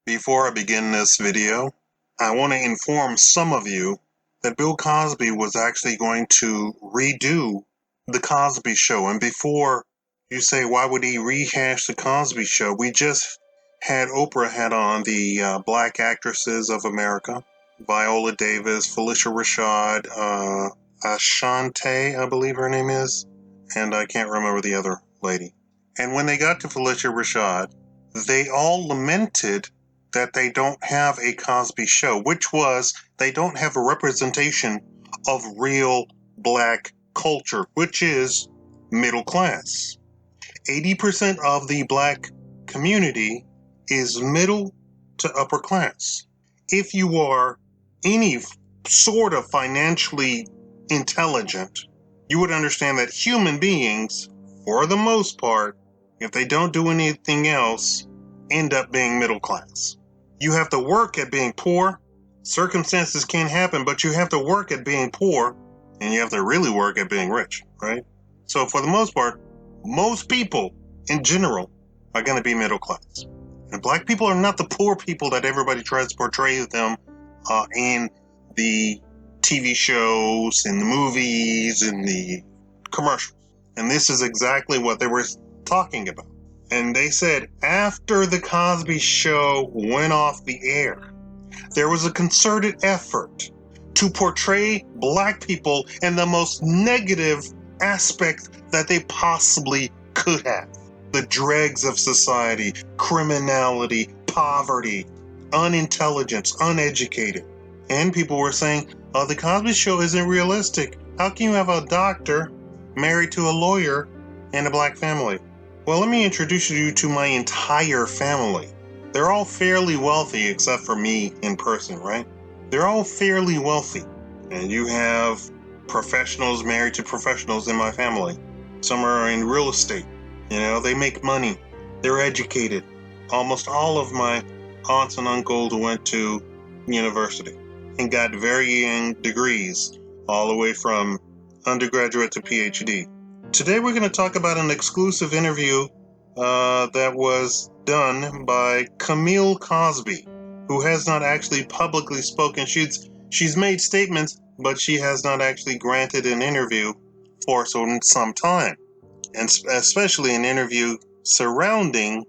Before I begin this video, I want to inform some of you that Bill Cosby was actually going to redo The Cosby Show. And before you say, why would he rehash The Cosby Show? We just had Oprah had on the Black Actresses of America, Viola Davis, Felicia Rashad, Ashante, I believe her name is, and I can't remember the other lady. And when they got to Felicia Rashad, they all lamented that they don't have a Cosby Show, which was they don't have a representation of real black culture, which is middle class. 80% of the black community is middle to upper class. If you are any sort of financially intelligent, you would understand that human beings, for the most part, if they don't do anything else, end up being middle class. You have to work at being poor. Circumstances can happen, but you have to work at being poor, and you have to really work at being rich, right? So for the most part, most people in general are going to be middle class. And black people are not the poor people that everybody tries to portray them in the TV shows, in the movies, in the commercials. And this is exactly what they were talking about. And they said after The Cosby Show went off the air, there was a concerted effort to portray black people in the most negative aspect that they possibly could have. The dregs of society, criminality, poverty, unintelligence, uneducated. And people were saying, oh, The Cosby Show isn't realistic. How can you have a doctor married to a lawyer in a black family? Well, let me introduce you to my entire family. They're all fairly wealthy except for me in person, right? They're all fairly wealthy. And you have professionals married to professionals in my family. Some are in real estate. You know, they make money. They're educated. Almost all of my aunts and uncles went to university and got varying degrees, all the way from undergraduate to PhD. Today we're going to talk about an exclusive interview that was done by Camille Cosby, who has not actually publicly spoken. She's made statements, but she has not actually granted an interview for some time, and especially an interview surrounding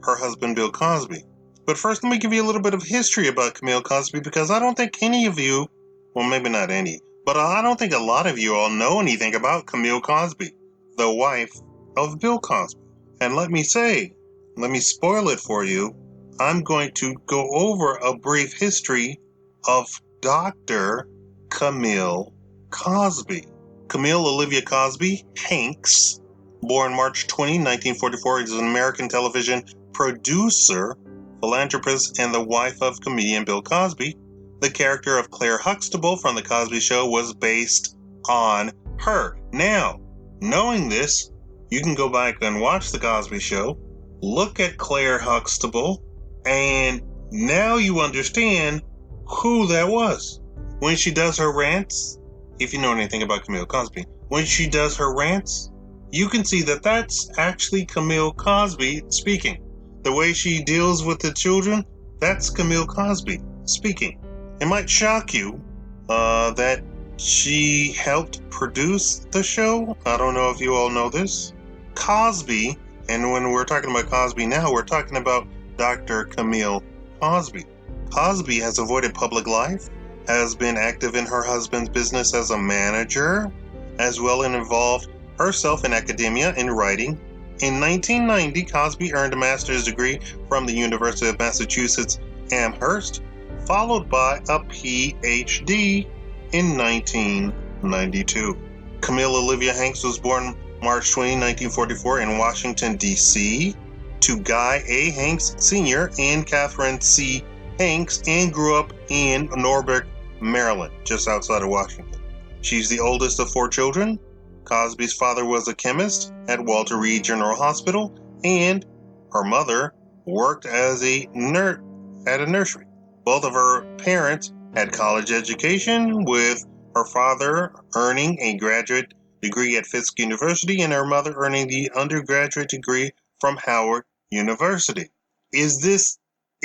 her husband Bill Cosby. But first, let me give you a little bit of history about Camille Cosby, because I don't think any of you, well, maybe not any, but I don't think a lot of you all know anything about Camille Cosby, the wife of Bill Cosby. And let me spoil it for you, I'm going to go over a brief history of Dr. Camille Cosby. Camille Olivia Cosby Hanks, born March 20, 1944, is an American television producer, philanthropist, and the wife of comedian Bill Cosby. The character of Claire Huxtable from The Cosby Show was based on her. Now, knowing this, you can go back and watch The Cosby Show, look at Claire Huxtable, and now you understand who that was. When she does her rants, if you know anything about Camille Cosby, when she does her rants, you can see that that's actually Camille Cosby speaking. The way she deals with the children, that's Camille Cosby speaking. It might shock you that she helped produce the show. I don't know if you all know this. Cosby, and when we're talking about Cosby now, we're talking about Dr. Camille Cosby. Cosby has avoided public life, has been active in her husband's business as a manager, as well as involved herself in academia and writing. In 1990, Cosby earned a master's degree from the University of Massachusetts Amherst, followed by a PhD in 1992. Camille Olivia Hanks was born March 20, 1944 in Washington, D.C. to Guy A. Hanks Sr. and Catherine C. Hanks, and grew up in Norberg, Maryland, just outside of Washington. She's the oldest of 4 children. Cosby's father was a chemist at Walter Reed General Hospital, and her mother worked as a nurse at a nursery. Both of her parents had college education, with her father earning a graduate degree at Fisk University and her mother earning the undergraduate degree from Howard University. Is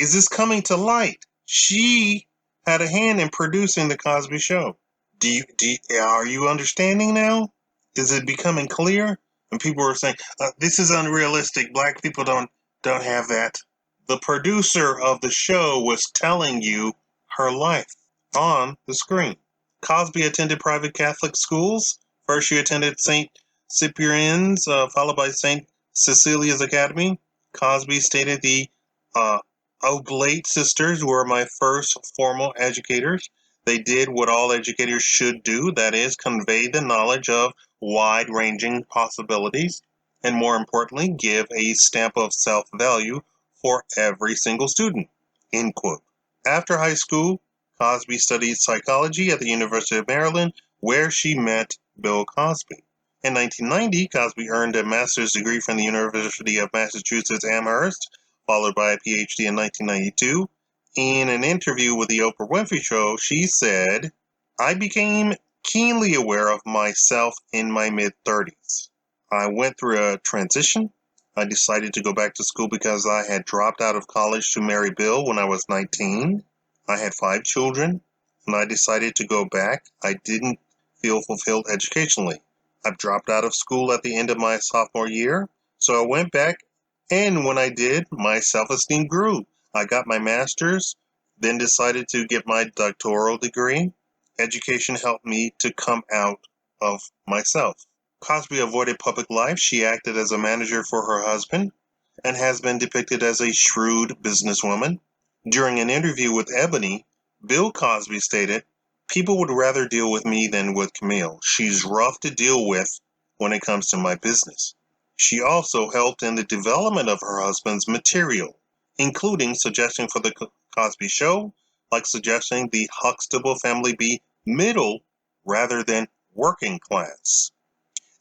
Is this coming to light? She had a hand in producing the Cosby Show. Are you understanding now? Is it becoming clear? And people were saying, "This is unrealistic. Black people don't have that." The producer of the show was telling you her life on the screen. Cosby attended private Catholic schools. First, she attended St. Cyprian's, followed by St. Cecilia's Academy. Cosby stated the Oblate sisters were my first formal educators. They did what all educators should do, that is, convey the knowledge of wide-ranging possibilities, and more importantly, give a stamp of self-value for every single student. End quote. After high school, Cosby studied psychology at the University of Maryland, where she met Bill Cosby. In 1990, Cosby earned a master's degree from the University of Massachusetts Amherst, followed by a PhD in 1992. In an interview with the Oprah Winfrey Show, she said, "I became keenly aware of myself in my mid-30s. I went through a transition. I decided to go back to school because I had dropped out of college to marry Bill when I was 19. I had 5 children, and I decided to go back. I didn't feel fulfilled educationally. I dropped out of school at the end of my sophomore year, so I went back, and when I did, my self-esteem grew. I got my master's, then decided to get my doctoral degree. Education helped me to come out of myself." Cosby avoided public life. She acted as a manager for her husband and has been depicted as a shrewd businesswoman. During an interview with Ebony, Bill Cosby stated, "People would rather deal with me than with Camille. She's rough to deal with when it comes to my business." She also helped in the development of her husband's material, including suggesting for the Cosby Show, like suggesting the Huxtable family be middle rather than working class.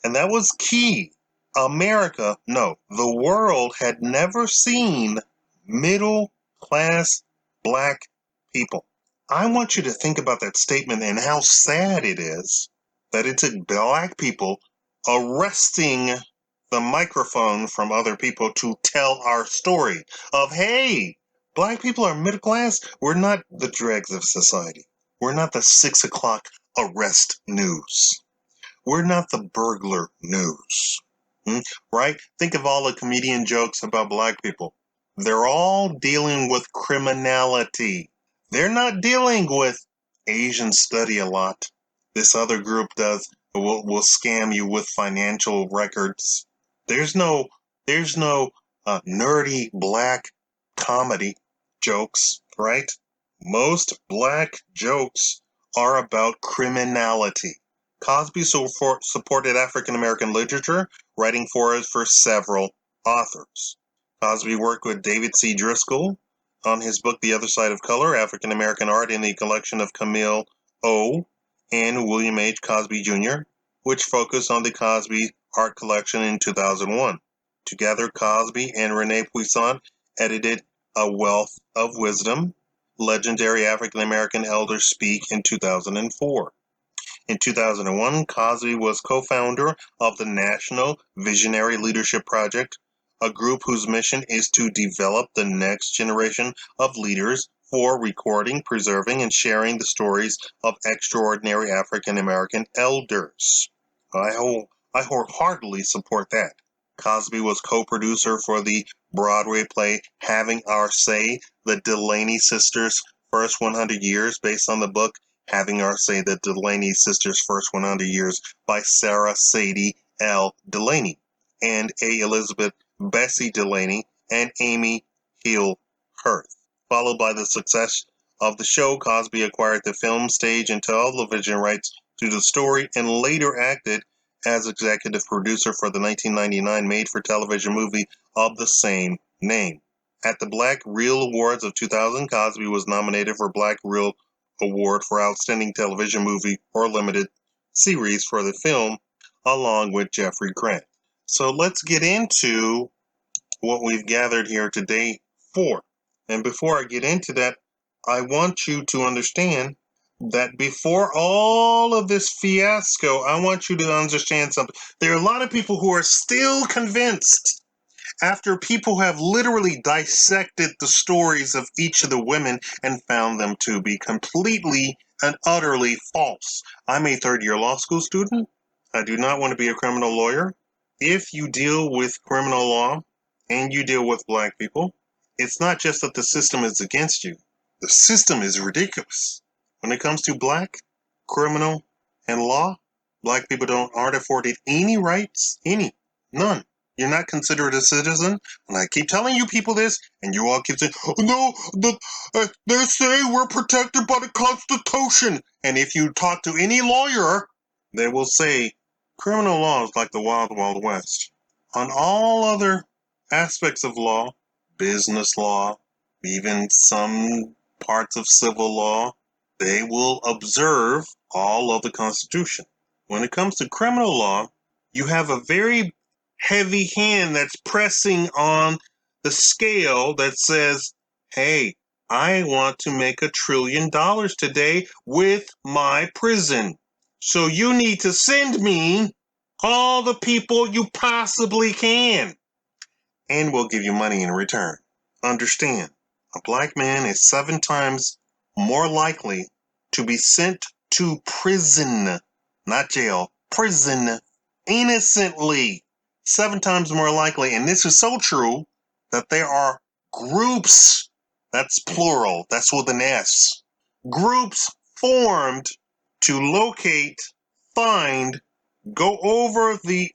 And that was key. America, no, the world had never seen middle class black people. I want you to think about that statement and how sad it is that it took black people arresting the microphone from other people to tell our story of, hey, black people are middle class. We're not the dregs of society. We're not the 6 o'clock arrest news. We're not the burglar news, right? Think of all the comedian jokes about black people. They're all dealing with criminality. They're not dealing with Asians study a lot. This other group will scam you with financial records. There's no nerdy black comedy jokes, right? Most black jokes are about criminality. Cosby supported African American literature, writing for several authors. Cosby worked with David C. Driscoll on his book The Other Side of Color, African American Art in the collection of Camille O. and William H. Cosby Jr., which focused on the Cosby art collection in 2001. Together, Cosby and Renee Puissant edited A Wealth of Wisdom, Legendary African American Elders Speak in 2004. In 2001, Cosby was co-founder of the National Visionary Leadership Project, a group whose mission is to develop the next generation of leaders for recording, preserving, and sharing the stories of extraordinary African American elders. I wholeheartedly support that. Cosby was co-producer for the Broadway play Having Our Say, the Delaney Sisters' First 100 Years, based on the book Having Our Say, the Delaney Sisters' First 100 Years by Sarah Sadie L. Delaney and A. Elizabeth Bessie Delaney and Amy Hill Hirth. Followed by the success of the show, Cosby acquired the film, stage, and television rights to the story and later acted as executive producer for the 1999 made-for-television movie of the same name. At the Black Reel Awards of 2000, Cosby was nominated for Black Reel Award for Outstanding Television Movie or Limited Series for the film, along with Jeffrey Grant. So let's get into what we've gathered here today for. And before I get into that, I want you to understand that before all of this fiasco, I want you to understand something. There are a lot of people who are still convinced after people have literally dissected the stories of each of the women and found them to be completely and utterly false. I'm a third-year law school student. I do not want to be a criminal lawyer. If you deal with criminal law and you deal with black people, it's not just that the system is against you. The system is ridiculous. When it comes to black, criminal, and law, black people aren't afforded any rights, none. You're not considered a citizen, and I keep telling you people this, and you all keep saying, oh, no, they say we're protected by the Constitution. And if you talk to any lawyer, they will say criminal law is like the Wild Wild West. On all other aspects of law, business law, even some parts of civil law, they will observe all of the Constitution. When it comes to criminal law, you have a very heavy hand that's pressing on the scale that says, hey, I want to make $1 trillion today with my prison. So you need to send me all the people you possibly can. And we'll give you money in return. Understand, a black man is 7 times more likely to be sent to prison, not jail, prison, innocently. 7 times more likely, and this is so true that there are groups, that's plural, that's with an S, groups formed to locate, find, go over the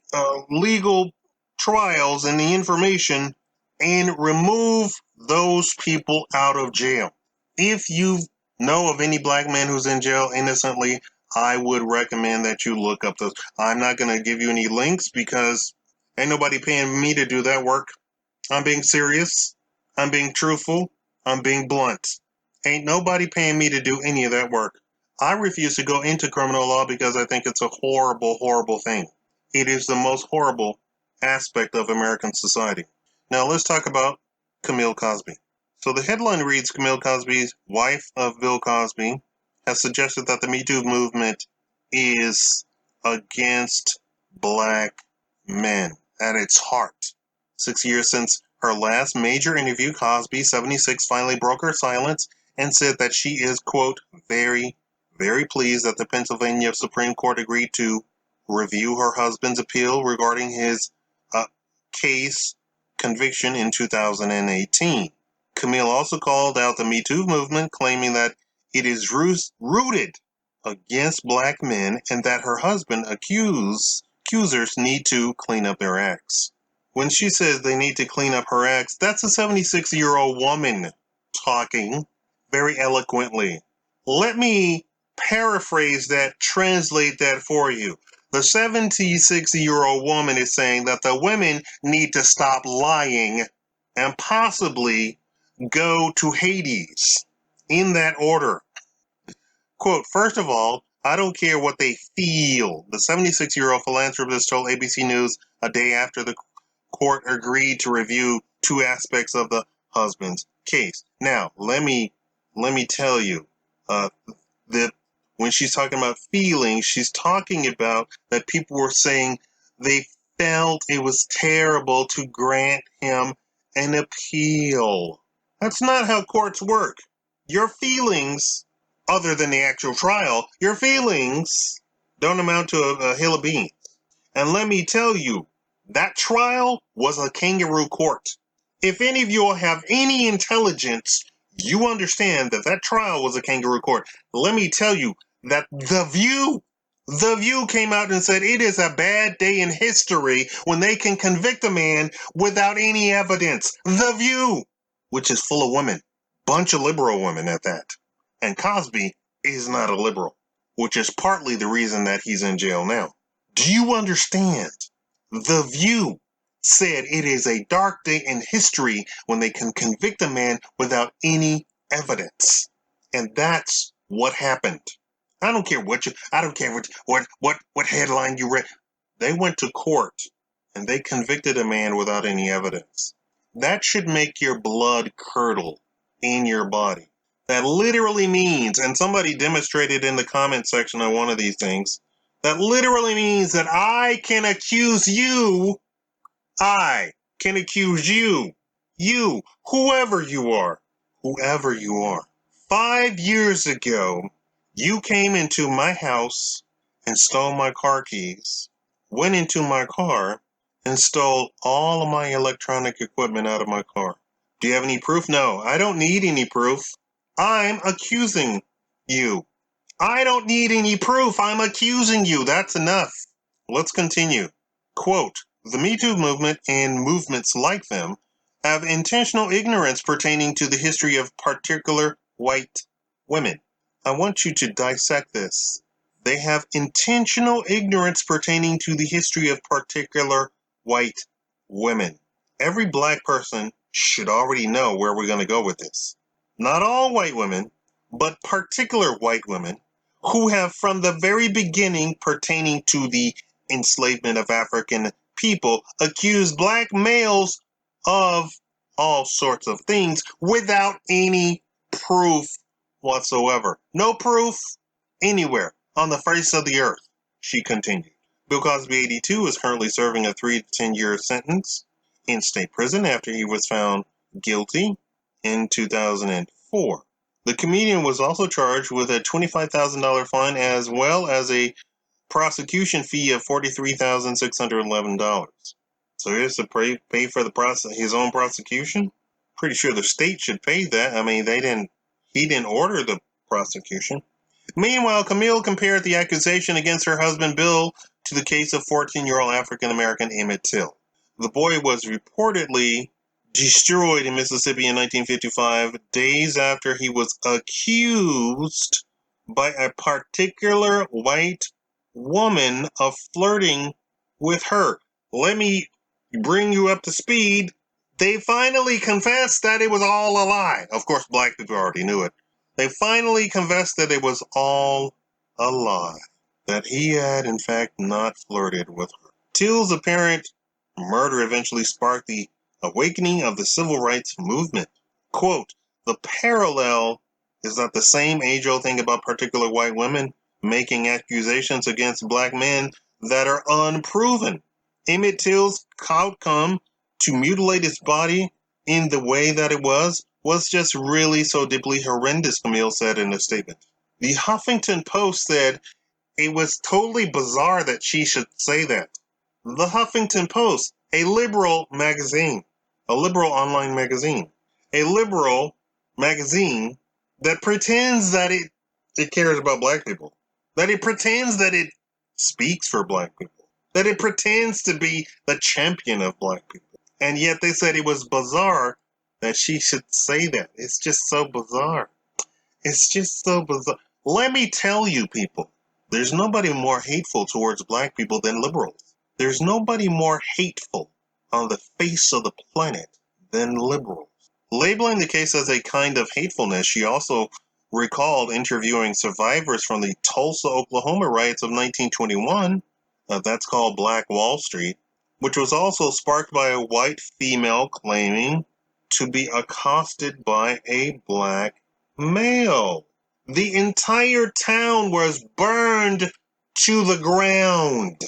legal trials and the information and remove those people out of jail. If you know of any black man who's in jail innocently, I would recommend that you look up those. I'm not going to give you any links because ain't nobody paying me to do that work. I'm being serious. I'm being truthful. I'm being blunt. Ain't nobody paying me to do any of that work. I refuse to go into criminal law because I think it's a horrible, horrible thing. It is the most horrible aspect of American society. Now let's talk about Camille Cosby. So the headline reads, Camille Cosby's wife of Bill Cosby has suggested that the Me Too movement is against black men at its heart. 6 years since her last major interview, Cosby, 76, finally broke her silence and said that she is, quote, very, very pleased that the Pennsylvania Supreme Court agreed to review her husband's appeal regarding his case conviction in 2018. Camille also called out the Me Too movement, claiming that it is rooted against black men and that her husband accusers need to clean up their acts. When she says they need to clean up her acts, that's a 76-year-old woman talking very eloquently. Let me paraphrase that, translate that for you. The 76-year-old woman is saying that the women need to stop lying and possibly go to Hades. In that order. Quote, first of all, I don't care what they feel. The 76-year-old philanthropist told ABC News a day after the court agreed to review 2 aspects of the husband's case. Now, let me tell you, that when she's talking about feelings, she's talking about that people were saying they felt it was terrible to grant him an appeal. That's not how courts work. Your feelings, other than the actual trial, your feelings don't amount to a hill of beans. And let me tell you, that trial was a kangaroo court. If any of you have any intelligence, you understand that that trial was a kangaroo court. Let me tell you that The View came out and said it is a bad day in history when they can convict a man without any evidence. The View, which is full of women, bunch of liberal women at that. And Cosby is not a liberal, which is partly the reason that he's in jail now. Do you understand? The View said it is a dark day in history when they can convict a man without any evidence. And that's what happened. I don't care what headline you read. They went to court and they convicted a man without any evidence. That should make your blood curdle in your body. That literally means, and somebody demonstrated in the comment section on one of these things, that literally means that I can accuse you, can accuse you, whoever you are, 5 years ago, you came into my house and stole my car keys, went into my car and stole all of my electronic equipment out of my car. Do you have any proof? No, I don't need any proof. I'm accusing you. I don't need any proof. I'm accusing you. That's enough. Let's continue. Quote, the Me Too movement and movements like them have intentional ignorance pertaining to the history of particular white women. I want you to dissect this. They have intentional ignorance pertaining to the history of particular white women. Every black person should already know where we're going to go with this. Not all white women, but particular white women who have from the very beginning pertaining to the enslavement of African people accused black males of all sorts of things without any proof whatsoever. No proof anywhere on the face of the earth, she continued. Bill Cosby, 82, is currently serving a 3 to 10 year sentence in state prison after he was found guilty in 2004. The comedian was also charged with a $25,000 fine as well as a prosecution fee of $43,611. So he has to pay for his own prosecution? Pretty sure the state should pay that. I mean, he didn't order the prosecution. Meanwhile, Camille compared the accusation against her husband Bill to the case of 14-year-old African-American Emmett Till. The boy was reportedly destroyed in Mississippi in 1955, days after he was accused by a particular white woman of flirting with her. Let me bring you up to speed. They finally confessed that it was all a lie. Of course, black people already knew it. They finally confessed that it was all a lie, that he had in fact not flirted with her. Till's apparent murder eventually sparked the awakening of the civil rights movement. Quote, the parallel is that the same age-old thing about particular white women making accusations against black men that are unproven. Emmett Till's outcome to mutilate his body in the way that it was just really so deeply horrendous, Camille said in a statement. The Huffington Post said it was totally bizarre that she should say that. The Huffington Post, a liberal magazine, a liberal online magazine, a liberal magazine that pretends that it cares about black people, that it pretends that it speaks for black people, that it pretends to be the champion of black people. And yet they said it was bizarre that she should say that. It's just so bizarre. It's just so bizarre. Let me tell you, people, there's nobody more hateful towards black people than liberals. There's nobody more hateful on the face of the planet than liberals. Labeling the case as a kind of hatefulness, she also recalled interviewing survivors from the Tulsa, Oklahoma riots of 1921. That's called Black Wall Street, which was also sparked by a white female claiming to be accosted by a black male. The entire town was burned to the ground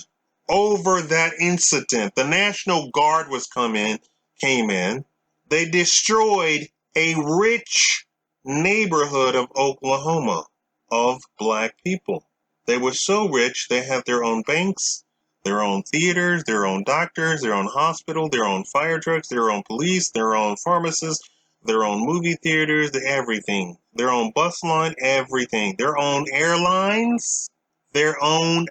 over that incident. The National Guard came in. They destroyed a rich neighborhood of Oklahoma of black people. They were so rich, they had their own banks, their own theaters, their own doctors, their own hospital, their own fire trucks, their own police, their own pharmacists, their own movie theaters, everything. Their own bus line, everything. Their own airlines, their own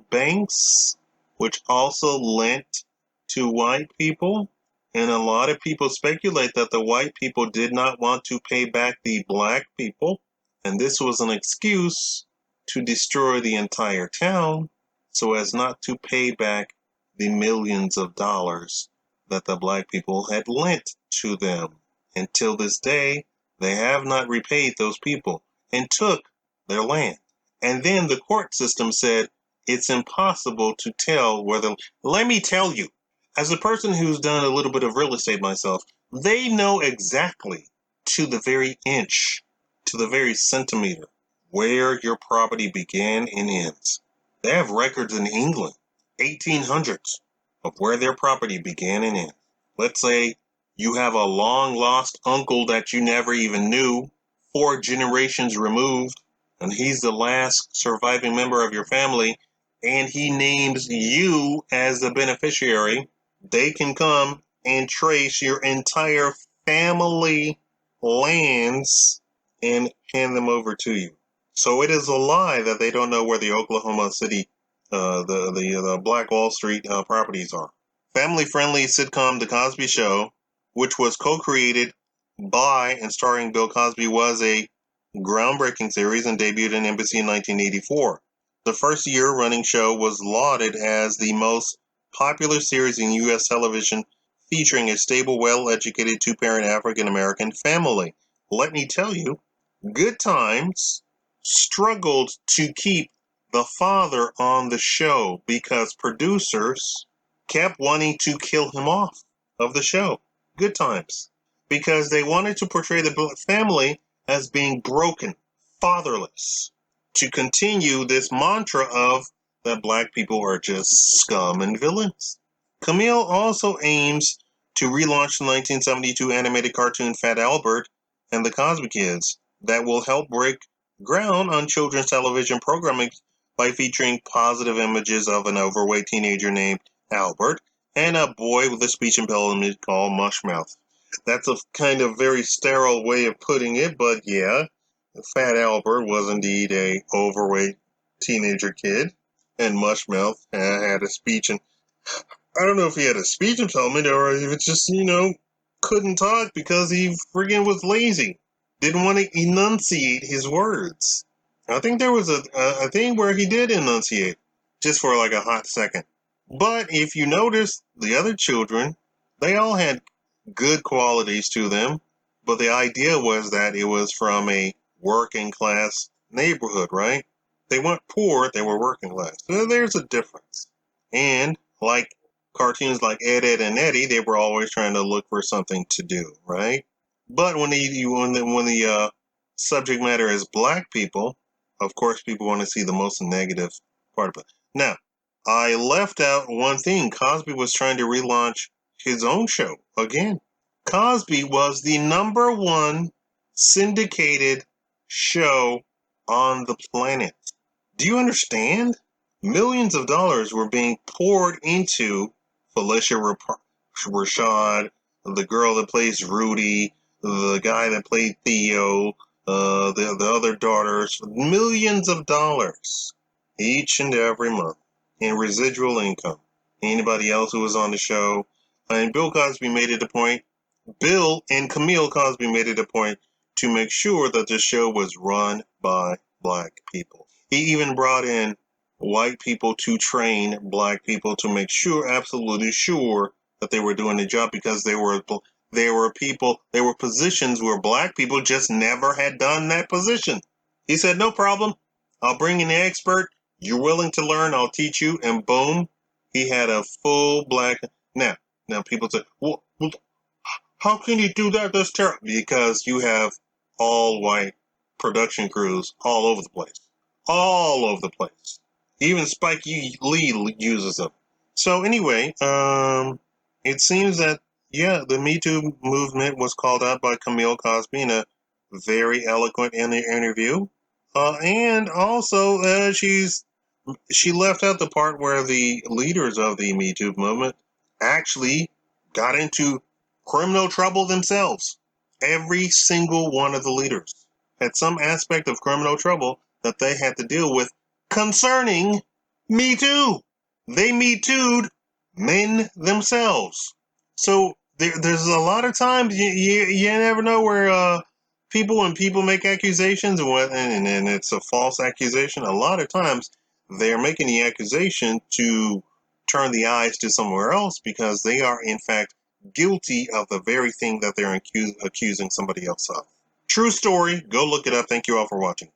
banks, which also lent to white people. And a lot of people speculate that the white people did not want to pay back the black people. And this was an excuse to destroy the entire town so as not to pay back the millions of dollars that the black people had lent to them. Until this day, they have not repaid those people and took their land. And then the court system said it's impossible to tell whether. Let me tell you, as a person who's done a little bit of real estate myself, they know exactly to the very inch, to the very centimeter, where your property began and ends. They have records in England, 1800s, of where their property began and ended. Let's say you have a long lost uncle that you never even knew, 4 generations removed, and he's the last surviving member of your family, and he names you as the beneficiary. They can come and trace your entire family lands and hand them over to you. So it is a lie that they don't know where the Oklahoma City, the Black Wall Street properties are. Family-friendly sitcom The Cosby Show, which was co-created by and starring Bill Cosby, was a groundbreaking series and debuted in NBC in 1984. The first year-running show was lauded as the most popular series in U.S. television, featuring a stable, well-educated two-parent African-American family. Let me tell you, Good Times struggled to keep the father on the show because producers kept wanting to kill him off of the show. Good Times. Because they wanted to portray the family as being broken, fatherless, to continue this mantra of that black people are just scum and villains. Camille also aims to relaunch the 1972 animated cartoon Fat Albert and the Cosby Kids that will help break ground on children's television programming by featuring positive images of an overweight teenager named Albert and a boy with a speech impediment called Mushmouth. That's a kind of very sterile way of putting it, but yeah, Fat Albert was indeed a overweight teenager kid, and Mushmouth had a speech, and I don't know if he had a speech impediment or if it's just, couldn't talk because he friggin' was lazy. Didn't want to enunciate his words. I think there was a thing where he did enunciate, just for like a hot second. But if you notice, the other children, they all had good qualities to them, but the idea was that it was from a working class neighborhood, right? They weren't poor, they were working class. So there's a difference. And like cartoons like Ed, Ed, and Eddie, they were always trying to look for something to do, right? But when the subject matter is black people, of course, people want to see the most negative part of it. Now, I left out one thing. Cosby was trying to relaunch his own show again. Cosby was the #1 syndicated show on the planet. Do you understand? Millions of dollars were being poured into Felicia Rashad, the girl that plays Rudy, the guy that played Theo, the other daughters. Millions of dollars each and every month in residual income. Anybody else who was on the show. And Bill Cosby made it a point. Bill and Camille Cosby made it a point to make sure that the show was run by black people. He even brought in white people to train black people to make sure, absolutely sure, that they were doing the job, because there were positions where black people just never had done that position. He said, no problem. I'll bring in an expert. You're willing to learn. I'll teach you. And boom, he had a full black. Now people say, well, how can you do that? That's terrible. Because you have all white production crews all over the place. All over the place. Even Spike Lee uses them. So anyway, it seems that, the Me Too movement was called out by Camille Cosby in a very eloquent interview. And also, she left out the part where the leaders of the Me Too movement actually got into criminal trouble themselves. Every single one of the leaders had some aspect of criminal trouble that they had to deal with concerning Me Too. They Me Too'd men themselves. So there's a lot of times you never know where when people make accusations and it's a false accusation. A lot of times they're making the accusation to turn the eyes to somewhere else because they are in fact guilty of the very thing that they're accusing somebody else of. True story. Go look it up. Thank you all for watching.